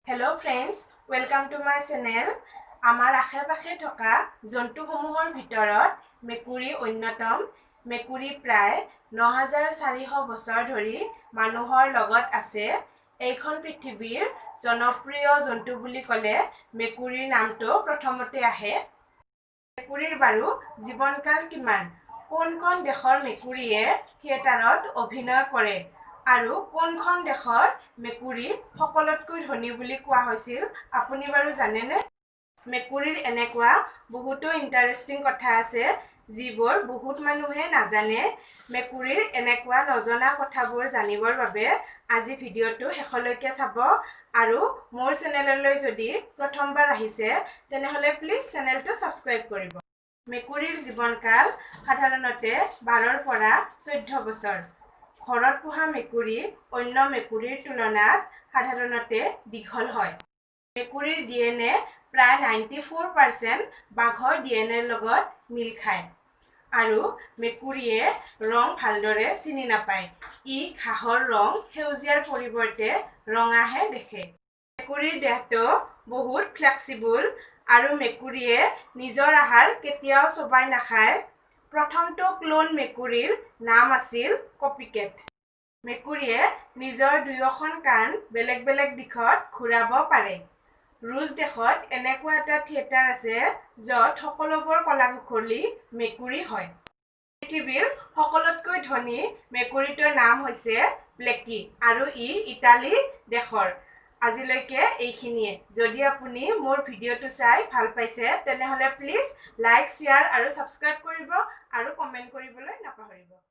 Hello friends, welcome to my channel. আমাৰ আশে-পাশে থকা জন্তুসমূহৰ ভিতৰত মেকুৰী অন্যতম। মেকুৰী প্ৰায় 9400 বছৰ ধৰি মানুহৰ লগত আছে। এইখন পৃথিৱীৰ জনপ্ৰিয় জন্তু বুলি ক'লে মেকুৰীৰ নামটো প্ৰথমতে আহে। মেকুৰীৰ বাৰু জীৱনকাল কিমান? কোন দেশৰ মেকুৰীয়ে থিয়েটাৰত অভিনয় কৰে? আৰু কোনখন দেশৰ মেকুৰী সকলোতকৈ ধনী বুলি কোৱা হৈছিল আপুনি বাৰু জানেনে? মেকুৰীৰ এনেকুৱা বহুতো ইণ্টাৰেষ্টিং কথা আছে যিবোৰ বহুত মানুহে নাজানে। মেকুৰীৰ এনেকুৱা নজনা কথাবোৰ জানিবৰ বাবে আজি ভিডিঅ'টো শেষলৈকে চাব আৰু মোৰ চেনেললৈ যদি প্ৰথমবাৰ আহিছে তেনেহ'লে প্লিজ চেনেলটো ছাবস্ক্ৰাইব কৰিব। মেকুৰীৰ জীৱনকাল সাধাৰণতে 12ৰ পৰা 14 বছৰ। ঘৰত পোহা মেকুৰী অন্য মেকুৰীৰ তুলনাত সাধাৰণতে দীঘল হয়। মেকুৰীৰ DNA প্ৰায় 94% বাঘৰ DNAৰ লগত মিল খায়। আৰু মেকুৰীয়ে ৰং ভালদৰে চিনি নাপায়। ই ঘাঁহৰ ৰং সেউজীয়াৰ পৰিৱৰ্তে ৰঙাহে দেখে। মেকুৰীৰ দেহটো বহুত ফ্লেক্সিবল আৰু মেকুৰীয়ে নিজৰ আহাৰ কেতিয়াও চোবাই নাখায়। প্ৰথমটো ক্লোন মেকুৰীৰ নাম আছিল কপিকেট। মেকুৰীয়ে নিজৰ দুয়োখন কাণ বেলেগ বেলেগ দিশত ঘূৰাব পাৰে। ৰুছ দেশত এনেকুৱা এটা থিয়েটাৰ আছে য'ত সকলোবোৰ কলাকুশলী মেকুৰী হয়। পৃথিৱীৰ সকলোতকৈ ধনী মেকুৰীটোৰ নাম হৈছে ব্লেকি আৰু ই ইটালী দেশৰ। আজিলৈকে এইখিনিয়ে। যদি আপুনি মোৰ ভিডিঅ'টো চাই ভাল পাইছে তেনেহ'লে প্লিজ লাইক, শ্বেয়াৰ আৰু ছাবস্ক্ৰাইব কৰিব আৰু কমেণ্ট কৰিবলৈ নাপাহৰিব।